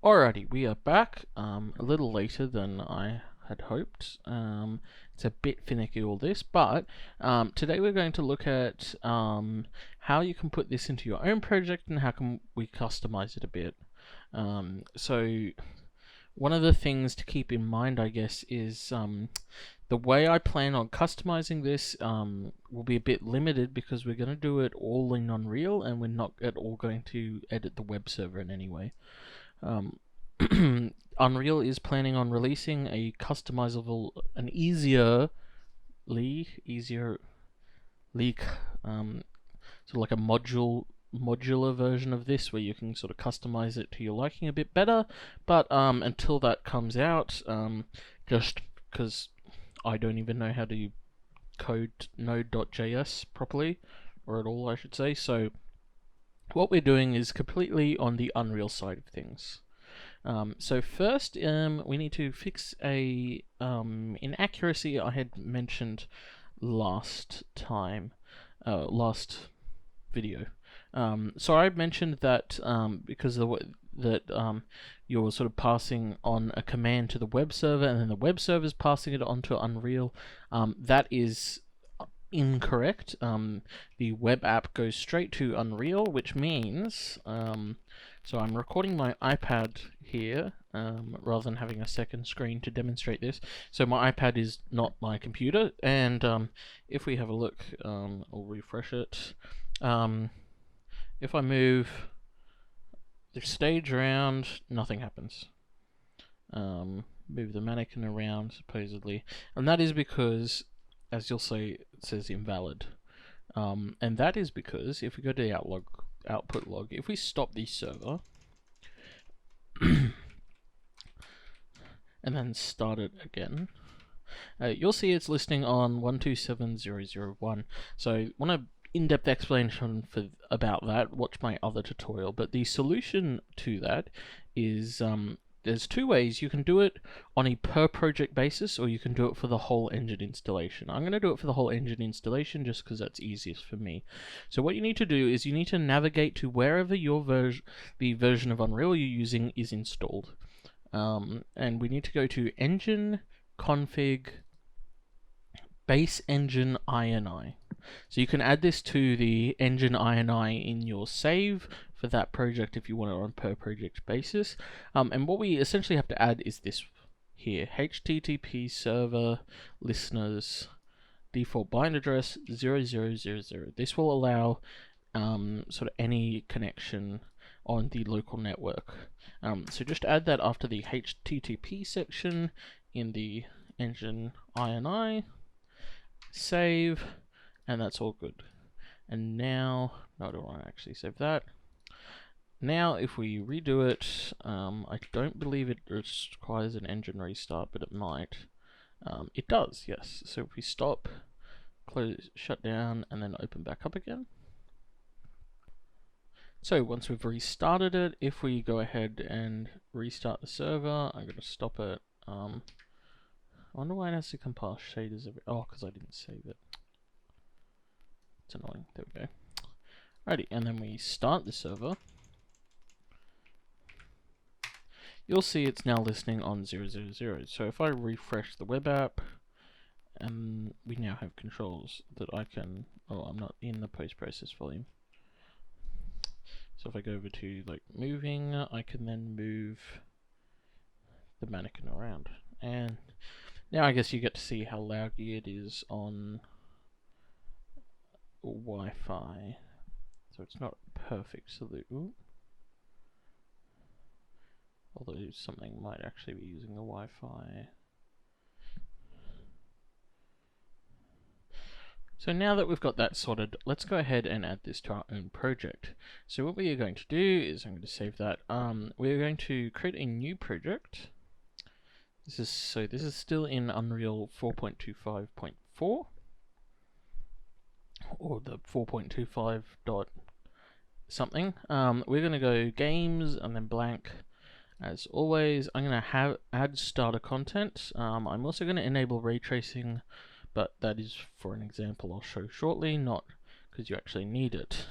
Alrighty, we are back a little later than I had hoped. It's a bit finicky all this, but today we're going to look at how you can put this into your own project and how can we customize it a bit. So one of the things to keep in mind, I guess, is the way I plan on customizing this will be a bit limited because we're going to do it all in Unreal and we're not at all going to edit the web server in any way. Unreal is planning on releasing a customizable, an easier leak, sort of like a modular version of this where you can sort of customize it to your liking a bit better. But until that comes out, just because I don't even know how to code Node.js properly, or at all, I should say. So what we're doing is completely on the Unreal side of things. So first, we need to fix a inaccuracy I had mentioned last video. So I mentioned that because of you're sort of passing on a command to the web server, and then the web server is passing it onto Unreal. That is incorrect. The web app goes straight to Unreal, which means so I'm recording my iPad here rather than having a second screen to demonstrate this. So my iPad is not my computer, and if we have a look, I'll refresh it. If I move the stage around, nothing happens. Move the mannequin around, supposedly, and that is because, as you'll see, it says invalid. And that is because if we go to the output log, if we stop the server and then start it again, you'll see it's listing on 127.0.0.1. So want an in-depth explanation about that, watch my other tutorial. But the solution to that is there's two ways. You can do it on a per project basis, or you can do it for the whole engine installation. I'm going to do it for the whole engine installation just because that's easiest for me. So what you need to do is you need to navigate to wherever the version of Unreal you're using is installed. And we need to go to engine config base engine ini. So you can add this to the engine ini in your save for that project if you want it on per project basis. And what we essentially have to add is this here, HTTP server listeners default bind address 0000. This will allow sort of any connection on the local network. So just add that after the HTTP section in the engine ini, save, and that's all good. And now, no, I don't want to actually save that. Now, if we redo it, I don't believe it requires an engine restart, but it might. It does, yes. So if we stop, close, shut down, and then open back up again. So once we've restarted it, if we go ahead and restart the server, I'm going to stop it. I wonder why it has to compile shaders every. Oh, because I didn't save it. It's annoying. There we go. Alrighty, and then we start the server. You'll see it's now listening on 000. So if I refresh the web app, and we now have controls that I can. Oh, I'm not in the post-process volume. So if I go over to like moving, I can then move the mannequin around. And now I guess you get to see how laggy it is on Wi-Fi. So it's not perfect solution. Although something might actually be using the Wi-Fi. So now that we've got that sorted, let's go ahead and add this to our own project. So what we are going to do is, I'm going to save that. We're going to create a new project. This is still in Unreal 4.25.4 or the 4.25 dot something. We're going to go games and then blank. As always, I'm going to add starter content. I'm also going to enable ray tracing, but that is for an example I'll show shortly, not because you actually need it.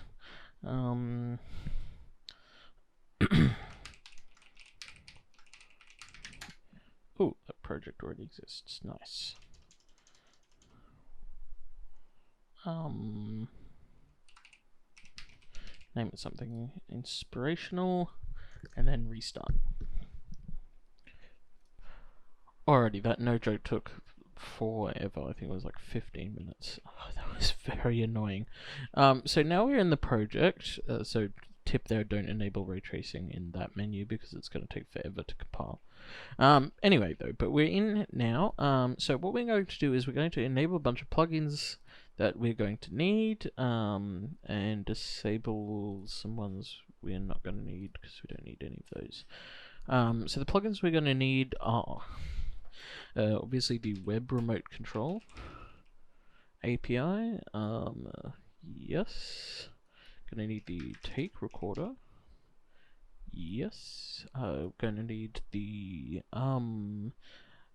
project already exists. Nice. Name it something inspirational, and then restart. Alrighty, that no joke took forever. I think it was like 15 minutes. Oh, that was very annoying. So now we're in the project. So tip there, don't enable ray tracing in that menu because it's going to take forever to compile. Anyway though, but we're in now. So what we're going to do is we're going to enable a bunch of plugins that we're going to need, and disable some ones we're not going to need because we don't need any of those. So the plugins we're going to need are obviously the web remote control API. Yes. Gonna need the take recorder. Yes. Gonna need the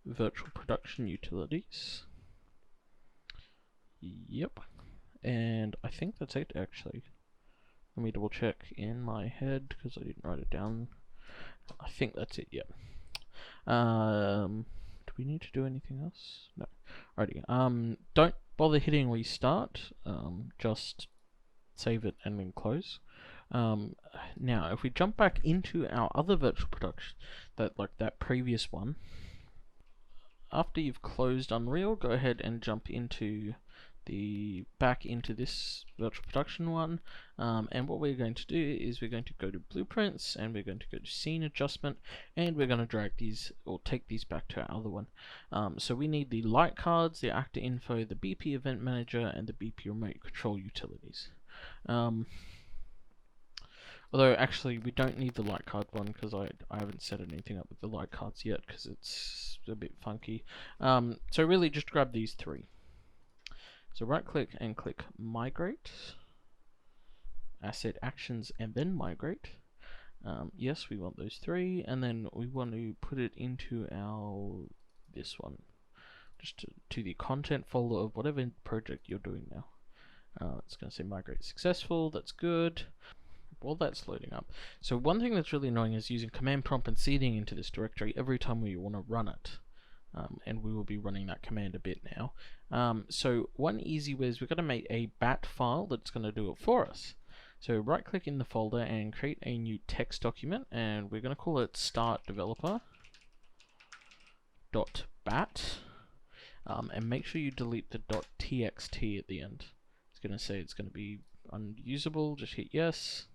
virtual production utilities. Yep. And I think that's it actually. Let me double check in my head because I didn't write it down. I think that's it, yep. Do we need to do anything else? No. Alrighty. Don't bother hitting restart. Just save it and then close. Now, if we jump back into our other virtual production, that previous one, after you've closed Unreal, go ahead and jump into back into this virtual production one, and what we're going to do is we're going to go to blueprints, and we're going to go to scene adjustment, and we're going to drag these or take these back to our other one. So we need the light cards, the actor info, the BP event manager, and the BP remote control utilities. Although actually we don't need the light card one because I haven't set anything up with the light cards yet because it's a bit funky. So really just grab these three. So right click and click migrate, asset actions, and then migrate. Yes, we want those three, and then we want to put it into this one, just to the content folder of whatever project you're doing now. It's going to say migrate successful. That's good. While that's loading up, so one thing that's really annoying is using command prompt and seeding into this directory every time we want to run it. And we will be running that command a bit now. So one easy way is we're going to make a bat file that's going to do it for us. So right click in the folder and create a new text document, and we're going to call it start developer .bat, and make sure you delete the .txt at the end. It's going to say it's going to be unusable, just hit yes.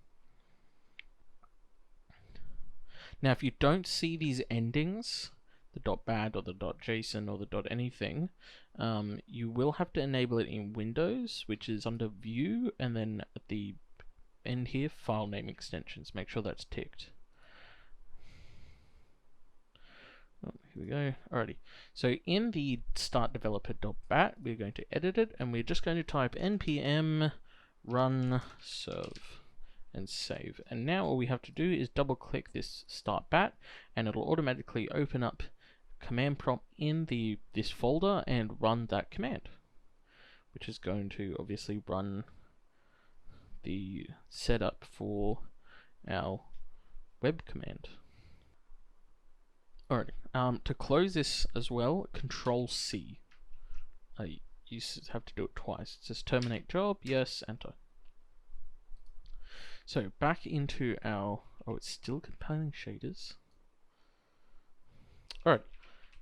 Now if you don't see these endings, the .bat or the .json or the .anything, you will have to enable it in Windows, which is under View, and then at the end here, File Name Extensions. Make sure that's ticked. Oh, here we go. Alrighty. So in the start developer.bat, we're going to edit it, and we're just going to type npm run serve and save. And now all we have to do is double click this start bat, and it'll automatically open up command prompt in this folder and run that command, which is going to obviously run the setup for our web command. Alright, to close this as well, Control C. You have to do it twice. It says terminate job, yes, enter. So back into our, oh, it's still compiling shaders. Alright,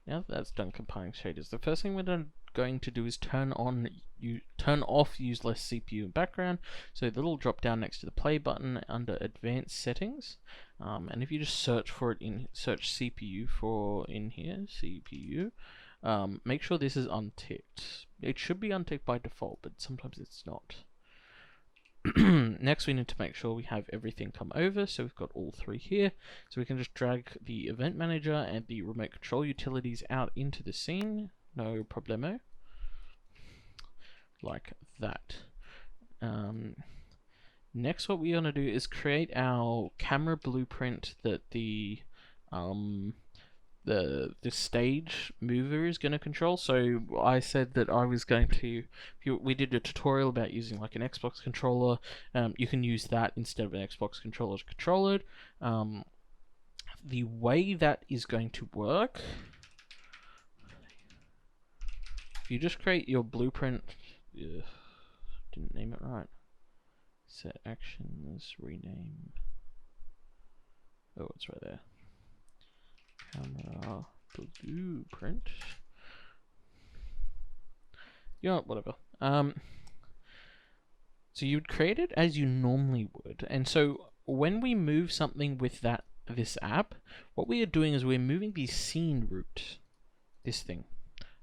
now that that's done compiling shaders, the first thing we're going to do is turn off use less CPU in background. So the little drop down next to the play button under advanced settings, and if you just search for it search CPU for in here, CPU, make sure this is unticked. It should be unticked by default, but sometimes it's not. Next we need to make sure we have everything come over, so we've got all three here, so we can just drag the event manager and the remote control utilities out into the scene, no problemo, like that. Next what we're going to do is create our camera blueprint that the stage mover is going to control. So I said that I was going to, we did a tutorial about using like an Xbox controller. You can use that instead of an Xbox controller to control it. The way that is going to work you just create your blueprint, didn't name it right. Set actions, rename. Oh, it's right there. Camera blueprint. Yeah, whatever. So you'd create it as you normally would, and so when we move something with this app, what we are doing is we're moving the scene root, this thing,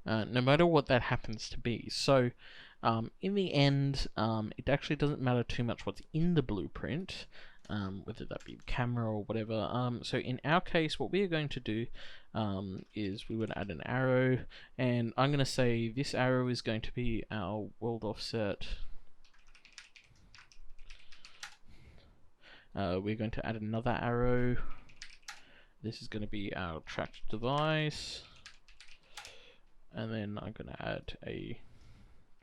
no matter what that happens to be. So in the end, it actually doesn't matter too much what's in the blueprint, whether that be camera or whatever. So in our case, what we are going to do is we would add an arrow, and I'm going to say this arrow is going to be our world offset. We're going to add another arrow. This is going to be our tracked device, and then I'm going to add a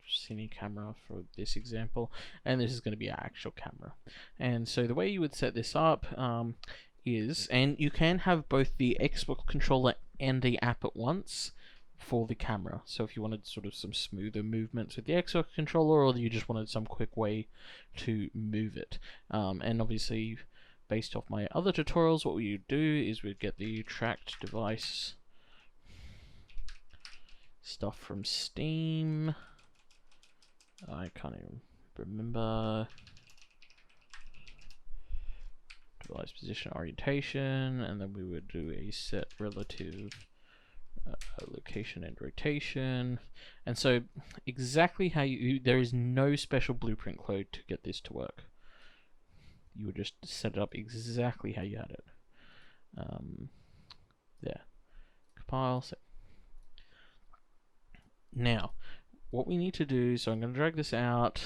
cine camera for this example, and this is going to be our actual camera. And so the way you would set this up is, and you can have both the Xbox controller and the app at once for the camera. So if you wanted sort of some smoother movements with the Xbox controller, or you just wanted some quick way to move it. And obviously, based off my other tutorials, what we would do is we'd get the tracked device stuff from Steam. I can't even remember. Device position orientation, and then we would do a set relative location and rotation. And so exactly how there is no special blueprint code to get this to work. You would just set it up exactly how you had it. There. Compile. So now, what we need to do, so I'm going to drag this out,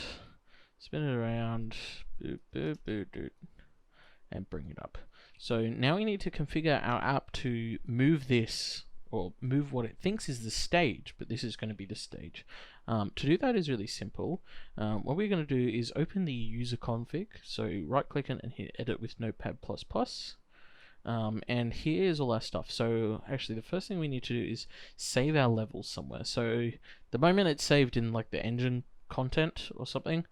spin it around, boop, boop, boop, boop, and bring it up. So now we need to configure our app to move this, or move what it thinks is the stage, but this is going to be the stage. To do that is really simple. What we're going to do is open the user config, so right click and hit edit with Notepad++, and here's all our stuff. So actually the first thing we need to do is save our levels somewhere. So the moment it's saved in like the engine content or something,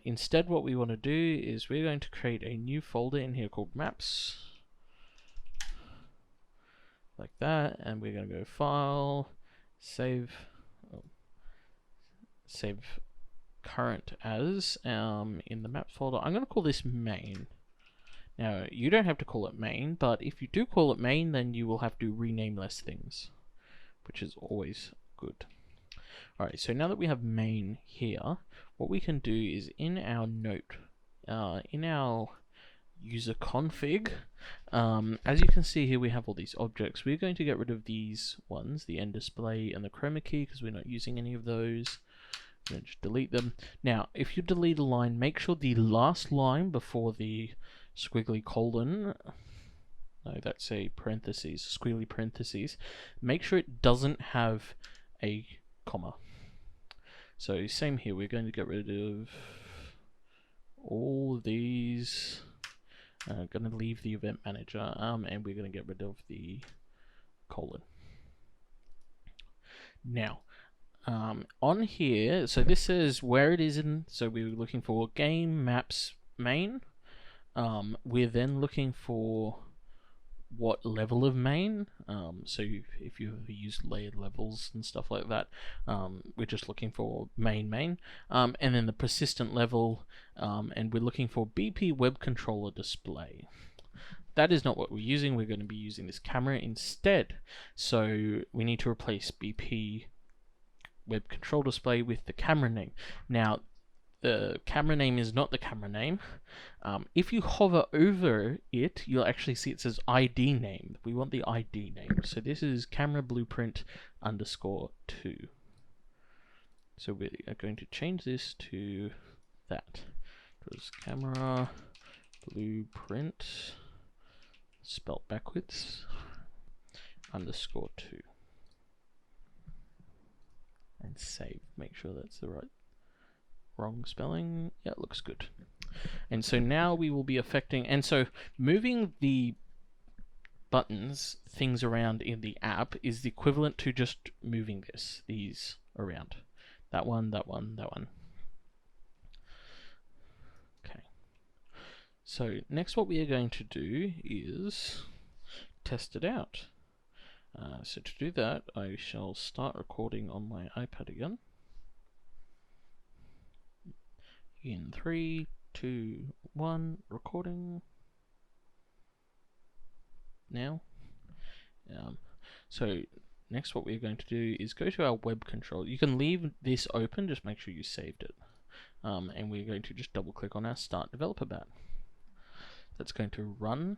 instead what we want to do is we're going to create a new folder in here called maps, like that, and we're going to go file, save current as, in the maps folder. I'm going to call this main. Now you don't have to call it main, but if you do call it main, then you will have to rename less things, which is always good. Alright, so now that we have main here, what we can do is in our in our user config, as you can see here, we have all these objects. We're going to get rid of these ones, the end display and the chroma key, because we're not using any of those. I'm going to just delete them. Now, if you delete a line, make sure the last line before the squiggly colon, no, that's a parentheses, squiggly parentheses, make sure it doesn't have a comma. So same here, we're going to get rid of all of these. Going to leave the event manager, and we're going to get rid of the colon. Now, on here, so this is where it is in, so we were looking for game maps main. We're then looking for what level of main, so if you ever used layered levels and stuff like that, we're just looking for main, and then the persistent level, and we're looking for BP web controller display. That is not what we're using. We're going to be using this camera instead, so we need to replace BP web control display with the camera name. Now the camera name is not the camera name. If you hover over it, you'll actually see it says ID name. We want the ID name. So this is camera blueprint _2. So we are going to change this to that. It was camera blueprint, spelt backwards, _2. And save. Make sure that's the wrong spelling. Yeah, it looks good. And so now we will be affecting, and so moving the buttons, things around in the app is the equivalent to just moving these around. That one, that one, that one. Okay. So next what we are going to do is test it out. So to do that, I shall start recording on my iPad again. In 3, 2, 1, recording. Now. So next what we're going to do is go to our web control. You can leave this open, just make sure you saved it. And we're going to just double click on our Start Developer bat. That's going to run.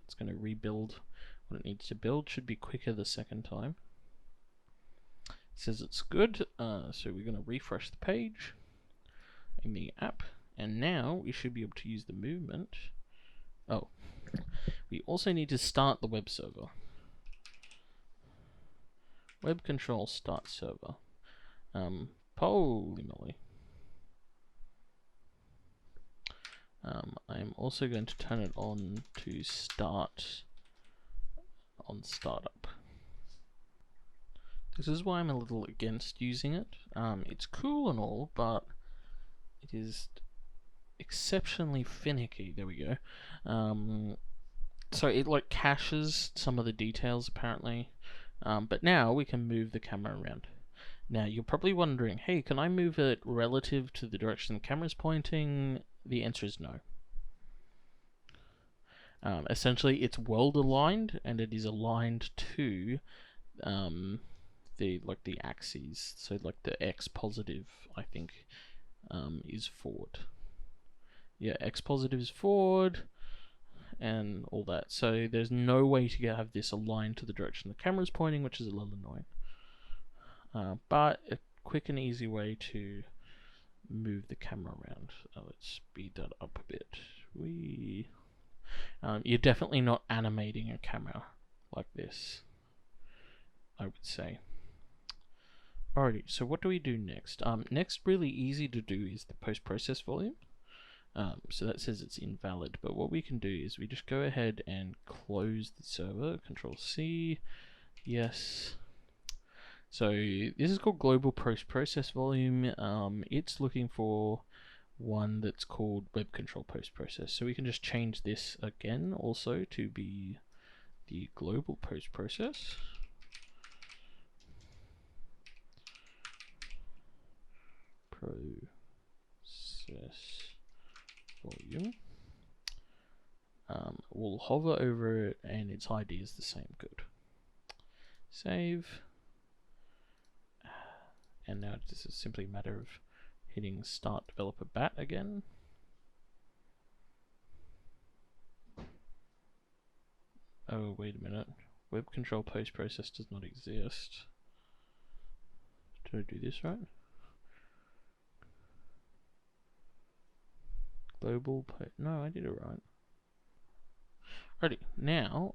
It's going to rebuild what it needs to build. Should be quicker the second time. It says it's good, so we're going to refresh the page in the app, and now we should be able to use the movement. Oh, we also need to start the web server. Web control start server. Holy moly. I'm also going to turn it on to start on startup. This is why I'm a little against using it. It's cool and all, but it is exceptionally finicky. There we go. So it like caches some of the details apparently, but now we can move the camera around. Now you're probably wondering, hey, can I move it relative to the direction the camera's pointing? The answer is no. Essentially it's world aligned, and it is aligned to the axes. So like the X positive, I think, is forward. Yeah, X positive is forward and all that. So there's no way to have this aligned to the direction the camera's pointing, which is a little annoying. But a quick and easy way to move the camera around. Let's speed that up a bit. You're definitely not animating a camera like this, I would say. Alrighty, so what do we do next? Next, really easy to do is the post-process volume. So that says it's invalid, but what we can do is we just go ahead and close the server, Control C, yes. So this is called global post-process volume. It's looking for one that's called web control post-process. So we can just change this again also to be the global post-process. Process volume. We'll hover over it and its ID is the same. Good. Save. And now this is simply a matter of hitting Start Developer bat again. Oh, wait a minute. Web control post process does not exist. Did I do this right? Global no, I did it right. Alrighty, now,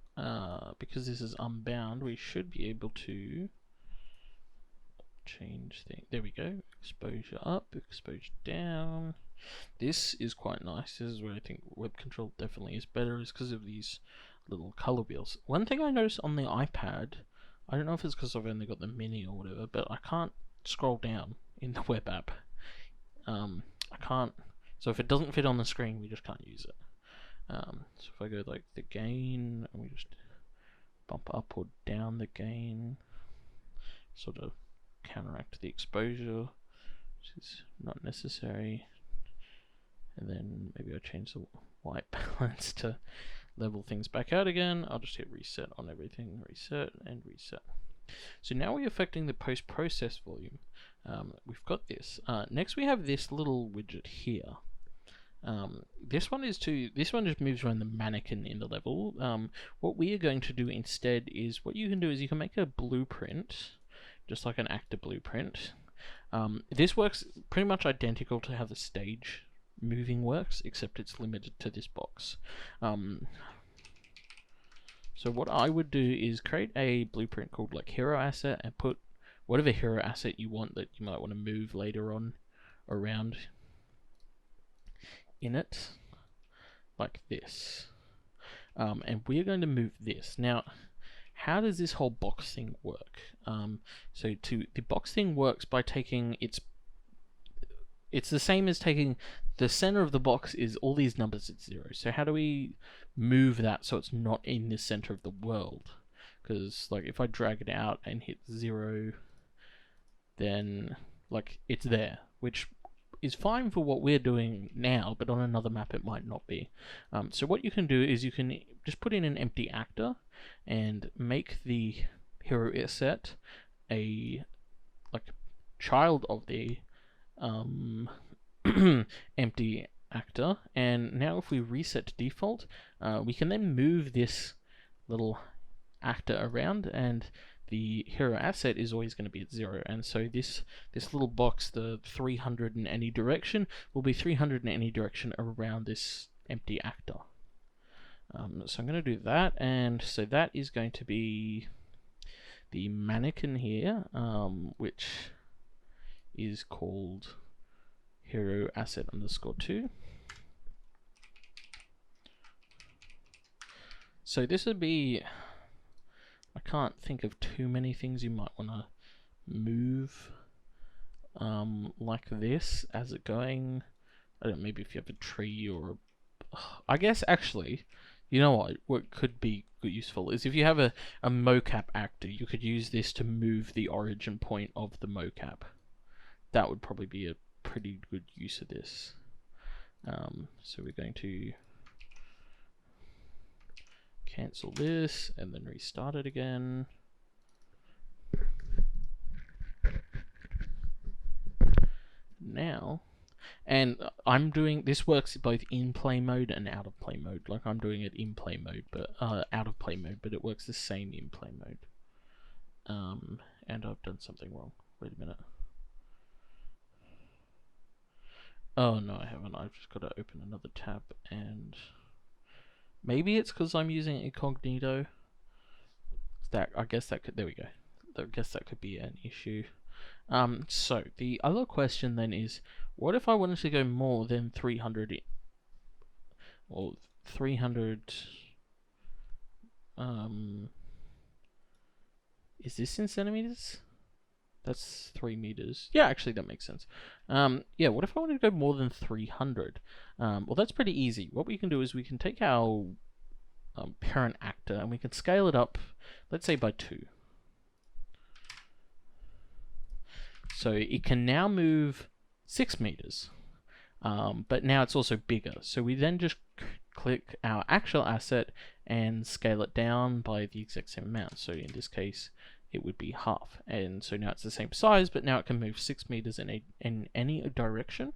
because this is unbound, we should be able to change things. There we go. Exposure up, exposure down. This is quite nice. This is where I think web control definitely is better, is because of these little color wheels. One thing I noticed on the iPad, I don't know if it's because I've only got the mini or whatever, but I can't scroll down in the web app. I can't. So if it doesn't fit on the screen, we just can't use it. So if I go like the gain, and we just bump up or down the gain, sort of counteract the exposure, which is not necessary. And then maybe I'll change the white balance to level things back out again. I'll just hit reset on everything, reset and reset. So now we're affecting the post-process volume. We've got this. Next we have this little widget here. This one just moves around the mannequin in the level. What we are going to do instead is, what you can do is you can make a blueprint, just like an actor blueprint. This works pretty much identical to how the stage moving works, except it's limited to this box. So what I would do is create a blueprint called like hero asset and put whatever hero asset you want that you might want to move later on around in it, like this. And we're going to move this. Now, how does this whole box thing work? So the box thing works by taking it's the same as taking the center of the box is all these numbers at 0. So how do we move that so it's not in the center of the world? Because like if I drag it out and hit 0, then like it's there, which is fine for what we're doing now, but on another map it might not be. So what you can do is you can just put in an empty actor and make the hero asset a like child of the empty actor, and now if we reset to default, we can then move this little actor around, and the hero asset is always going to be at 0. And so this little box, the 300 in any direction, will be 300 in any direction around this empty actor. So I'm going to do that, and so that is going to be the mannequin here, which is called hero asset _2. So this would be, I can't think of too many things you might want to move like this as it going. I don't know, maybe if you have a tree or I guess actually, you know what could be useful is if you have a mocap actor, you could use this to move the origin point of the mocap. That would probably be a pretty good use of this. So we're going to cancel this and then restart it again. Now, and I'm doing this works both in play mode and out of play mode. Like I'm doing it in play mode, but out of play mode, but it works the same in play mode. And I've done something wrong. Wait a minute. Oh no, I haven't. I've just got to open another tab, and maybe it's because I'm using incognito. I guess that could. There we go. I guess that could be an issue. So the other question then is, what if I wanted to go more than 300? Or 300. Is this in centimeters? That's 3 meters. Yeah, actually that makes sense. Yeah, what if I wanted to go more than 300? Well, that's pretty easy. What we can do is we can take our parent actor and we can scale it up, let's say by 2. So it can now move 6 meters, but now it's also bigger. So we then just click our actual asset and scale it down by the exact same amount. So in this case, it would be half. And so now it's the same size, but now it can move 6 meters in any direction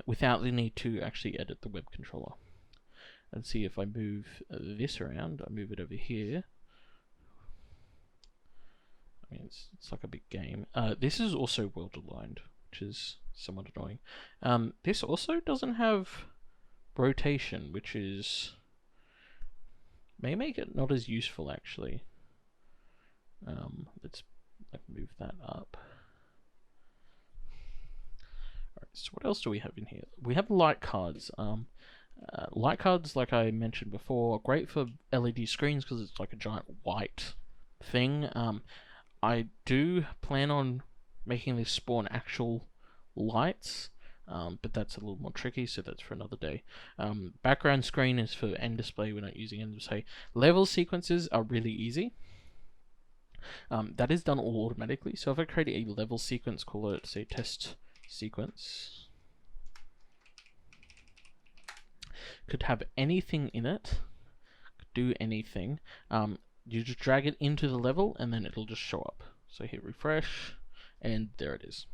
without the need to actually edit the web controller. And see if I move this around, I move it over here. I mean, it's like a big game. This is also world aligned, which is somewhat annoying. This also doesn't have rotation, which may make it not as useful actually. Let's move that up. Alright, so what else do we have in here? We have light cards. Light cards, like I mentioned before, are great for LED screens because it's like a giant white thing. I do plan on making this spawn actual lights, but that's a little more tricky, so that's for another day. Background screen is for end display. We're not using end display. Level sequences are really easy. That is done all automatically. So if I create a level sequence, call it say test sequence, could have anything in it, could do anything. You just drag it into the level and then it'll just show up. So hit refresh and there it is.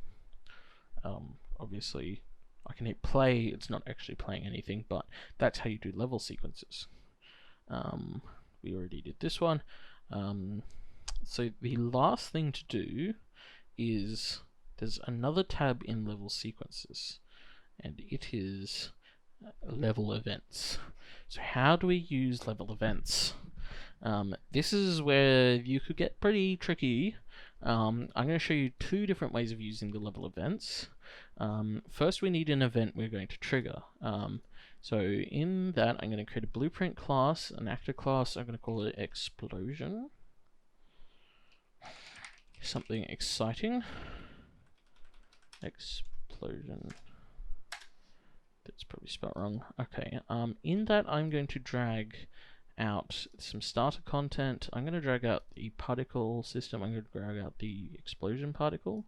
Obviously I can hit play, it's not actually playing anything, but that's how you do level sequences. We already did this one. So the last thing to do is there's another tab in level sequences and it is level events. So how do we use level events? This is where you could get pretty tricky. I'm going to show you 2 different ways of using the level events. First we need an event we're going to trigger. So in that I'm going to create a blueprint class, an actor class. I'm going to call it explosion. something exciting. Explosion. That's probably spelled wrong. Okay, in that I'm going to drag out some starter content. I'm going to drag out the particle system. I'm going to drag out the explosion particle.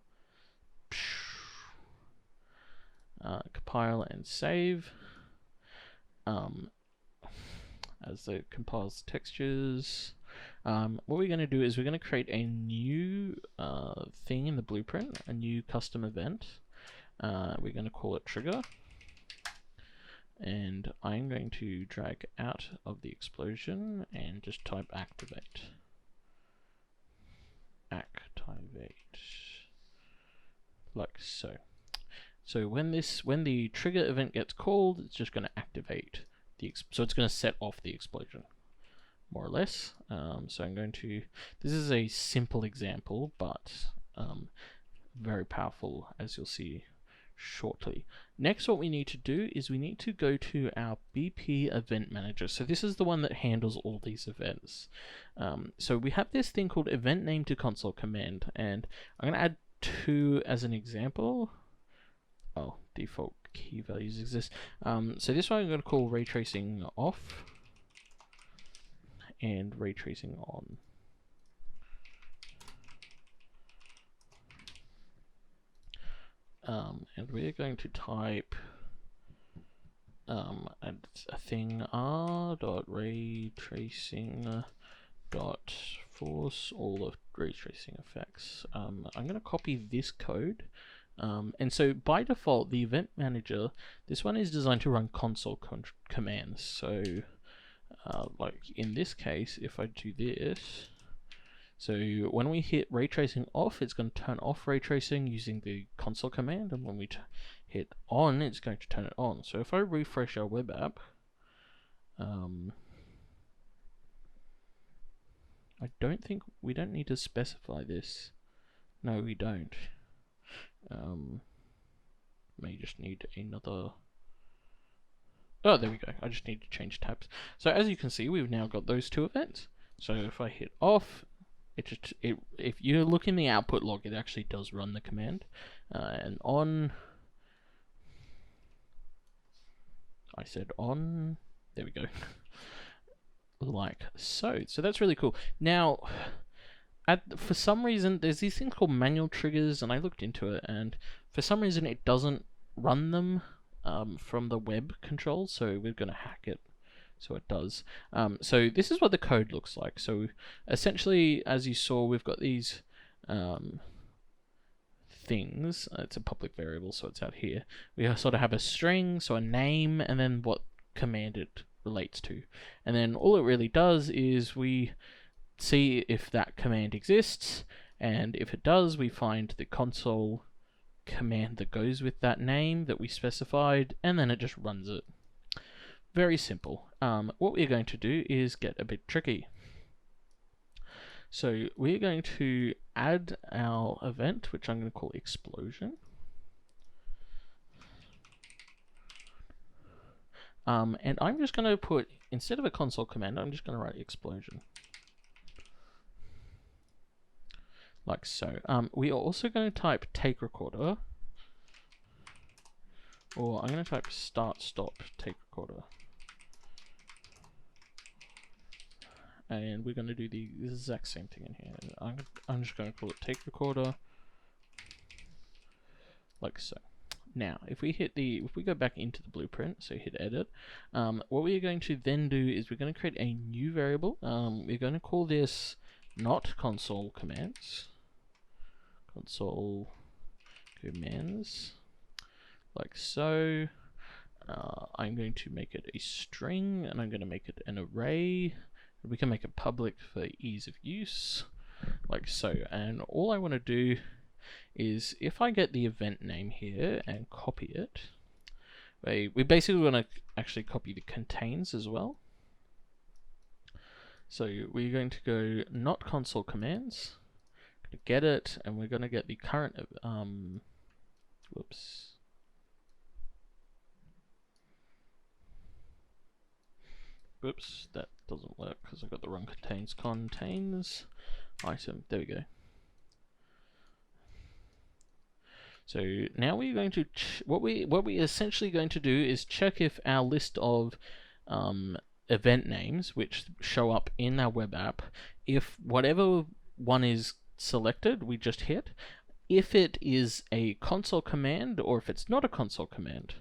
Compile and save. As it compiles textures. What we're going to do is we're going to create a new thing in the blueprint, a new custom event. We're going to call it trigger. And I'm going to drag out of the explosion and just type activate. Activate. Like so. So when the trigger event gets called, it's just going to activate so it's going to set off the explosion, more or less. So I'm going to. This is a simple example, but very powerful, as you'll see shortly. Next, what we need to do is we need to go to our BP event manager. So this is the one that handles all these events. So we have this thing called event name to console command, and I'm going to add 2 as an example. Oh, default key values exist. So this one I'm going to call ray tracing off and ray tracing on. And we're going to type a thing r.raytracing.force all the ray tracing effects. I'm going to copy this code. And so by default, the event manager, this one is designed to run console commands. So like in this case, if I do this, so when we hit ray tracing off, it's going to turn off ray tracing using the console command, and when we hit on, it's going to turn it on. So if I refresh our web app, I don't think we don't need to specify this. No, we don't. May just need another. Oh, there we go. I just need to change tabs. So as you can see, we've now got those 2 events. So if I hit off, if you look in the output log, it actually does run the command. And on, I said on. There we go. Like so. So that's really cool. Now, for some reason, there's these things called manual triggers, and I looked into it, and for some reason it doesn't run them from the web control, so we're going to hack it so it does. So this is what the code looks like. So essentially, as you saw, we've got these things. It's a public variable, so it's out here. We sort of have a string, so a name, and then what command it relates to. And then all it really does is we see if that command exists, and if it does, we find the console command that goes with that name that we specified, and then it just runs it. Very simple. What we're going to do is get a bit tricky. So we're going to add our event, which I'm going to call explosion. And I'm just going to put, instead of a console command, I'm just going to write explosion. Like so. We are also going to type take recorder, or I'm going to type start stop take recorder. And we're going to do the exact same thing in here. I'm just going to call it take recorder, like so. Now, if we go back into the blueprint, so hit edit, what we're going to then do is we're going to create a new variable. We're going to call this not console commands. Console commands, like so. I'm going to make it a string, and I'm going to make it an array. We can make it public for ease of use, like so. And all I want to do is, if I get the event name here and copy it, we basically want to actually copy the contains as well. So we're going to go not console commands, get it, and we're going to get the current whoops. Whoops, that doesn't work because I got the wrong contains item. There we go. So now we're going to what we're essentially going to do is check if our list of event names which show up in our web app, if whatever one is selected, we just hit, if it is a console command or if it's not a console command.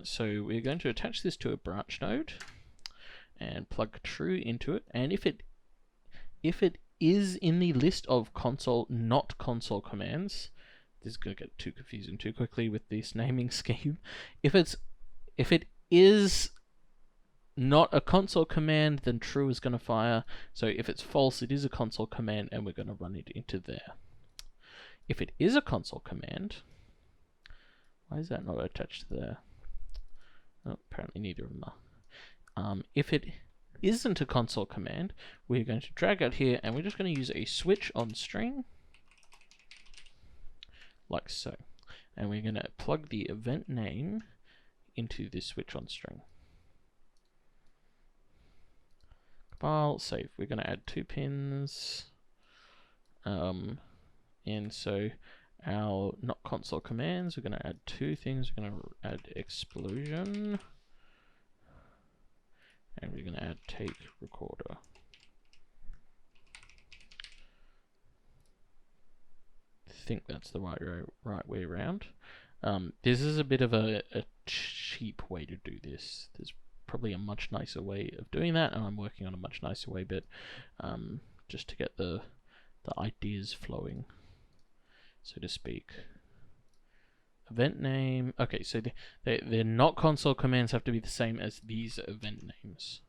So we're going to attach this to a branch node and plug true into it, and if it is in the list of console not console commands, this is going to get too confusing too quickly with this naming scheme. If it is not a console command, then true is going to fire. So if it's false, it is a console command, and we're going to run it into there. If it is a console command, why is that not attached to there? Oh, apparently neither of them are. If it isn't a console command, we're going to drag out here, and we're just going to use a switch on string, like so. And we're going to plug the event name into this switch on string. Compile, save. We're going to add 2 pins. And so our not console commands, we're going to add 2 things. We're going to add explosion, and we're going to add take recorder. I think that's the right way around. This is a bit of a cheap way to do this. There's probably a much nicer way of doing that, and I'm working on a much nicer way, but just to get the ideas flowing, so to speak. Event name. Okay, so they're not console commands have to be the same as these event names.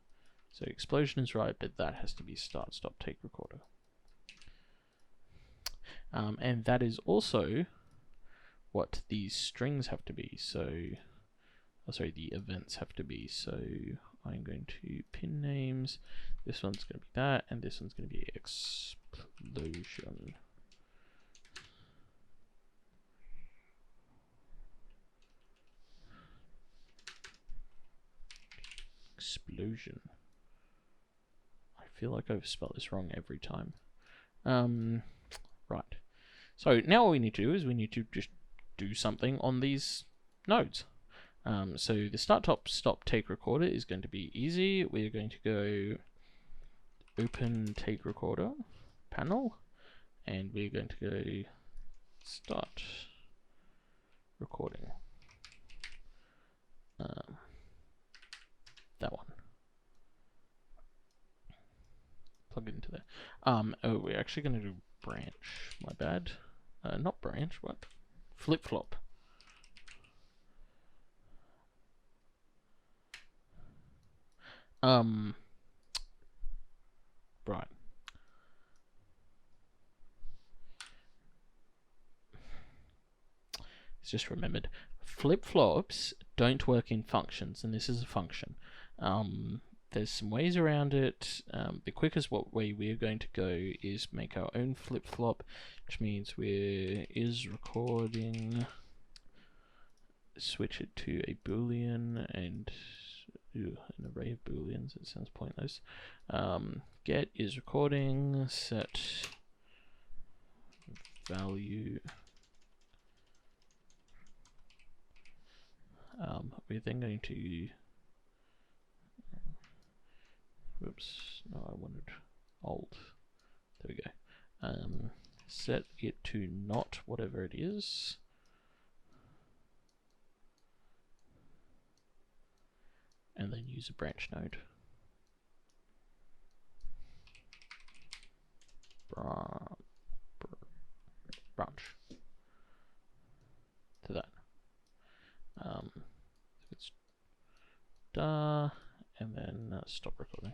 So explosion is right, but that has to be start, stop, take recorder. And that is also what these strings have to be. So, sorry, the events have to be. So I'm going to pin names. This one's going to be that, and this one's going to be explosion. Explosion. I feel like I've spelled this wrong every time. Right. So now what we need to do is we need to just do something on these nodes. So the start, stop, take recorder is going to be easy. We're going to go open take recorder panel, and we're going to go start recording. That one. Plug it into there. Oh, we're actually going to do branch. My bad. Not branch. What? Flip flop. Right. It's just remembered. Flip flops don't work in functions, and this is a function. There's some ways around it. The quickest way we're going to go is make our own flip flop, which means we're is recording, switch it to a boolean, and an array of booleans. It sounds pointless. Get is recording, set value. We're then going to, whoops, no, I wanted alt. There we go. Set it to not whatever it is. And then use a branch node. Branch to that. It's and then stop recording.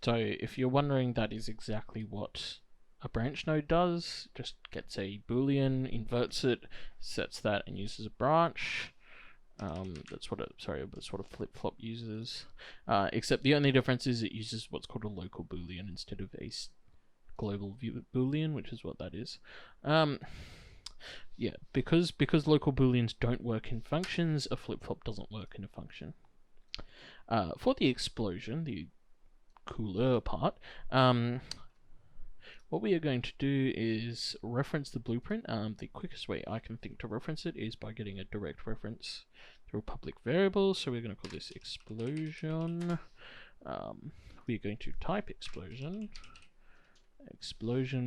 So if you're wondering, that is exactly what a branch node does. Just gets a boolean, inverts it, sets that, and uses a branch. That's what a flip-flop uses. Except the only difference is it uses what's called a local boolean instead of a global boolean, which is what that is. Yeah, because local booleans don't work in functions, a flip-flop doesn't work in a function. For the explosion, the cooler part, what what we are going to do is reference the blueprint. The quickest way I can think to reference it is by getting a direct reference through a public variable. So we're going to call this explosion. We're going to type explosion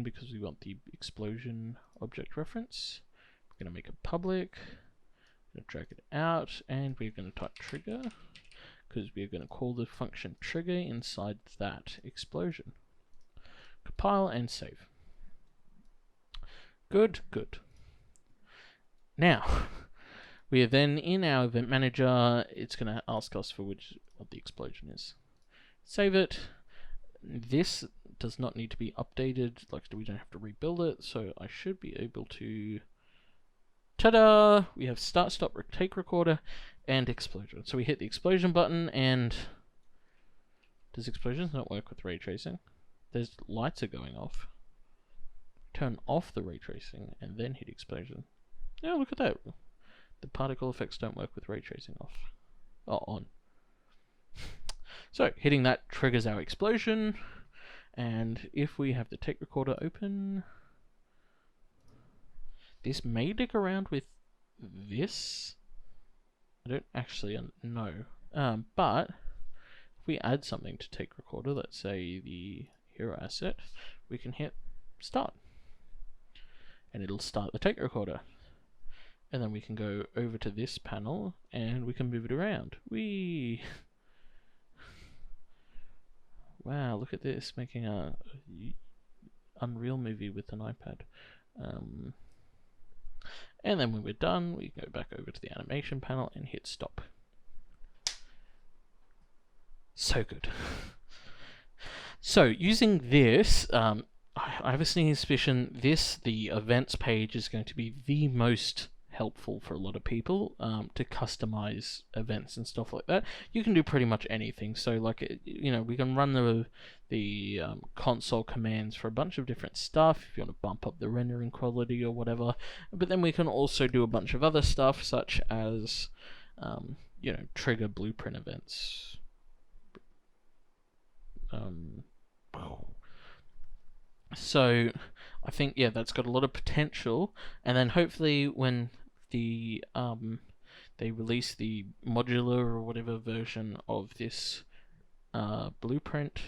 because we want the explosion object reference. We're going to make it public. We're going to drag it out, and we're going to type trigger because we're going to call the function trigger inside that explosion. Compile and save. Good. Now, we are then in our event manager. It's going to ask us for what the explosion is. Save it. This does not need to be updated, like we don't have to rebuild it, so I should be able to... Ta-da! We have start, stop, take recorder, and explosion. So we hit the explosion button, and... Does explosions not work with ray tracing? There's lights are going off. Turn off the ray tracing, and then hit explosion. Yeah, look at that. The particle effects don't work with ray tracing off. Oh, on. So, hitting that triggers our explosion, and if we have the take recorder open, this may dig around with this. I don't actually know, but if we add something to take recorder, let's say the hero asset, we can hit start, and it'll start the take recorder. And then we can go over to this panel, and we can move it around. Whee! Wow, look at this, making a Unreal movie with an iPad. And then when we're done, we go back over to the animation panel and hit stop. So good. So using this, I have a sneaking suspicion the events page is going to be the most helpful for a lot of people to customize events and stuff like that. You can do pretty much anything. So like, you know, we can run the console commands for a bunch of different stuff if you want to bump up the rendering quality or whatever. But then we can also do a bunch of other stuff such as you know, trigger blueprint events. So I think, yeah, that's got a lot of potential, and then hopefully when the they release the modular or whatever version of this blueprint,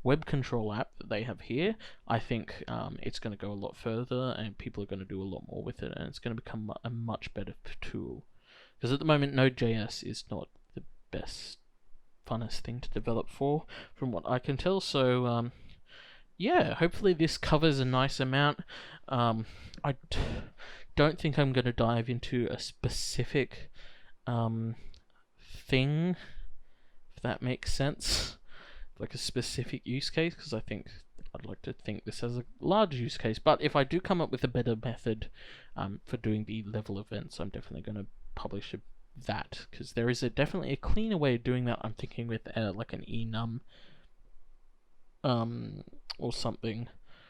web control app that they have here, I think it's going to go a lot further, and people are going to do a lot more with it, and it's going to become a much better tool. Because at the moment, Node.js is not the best, funnest thing to develop for, from what I can tell. So yeah, hopefully this covers a nice amount. I don't think I'm going to dive into a specific thing, if that makes sense, like a specific use case, because I think I'd like to think this as a large use case. But if I do come up with a better method for doing the level events, I'm definitely going to publish that, because there is definitely a cleaner way of doing that. I'm thinking with like an enum or something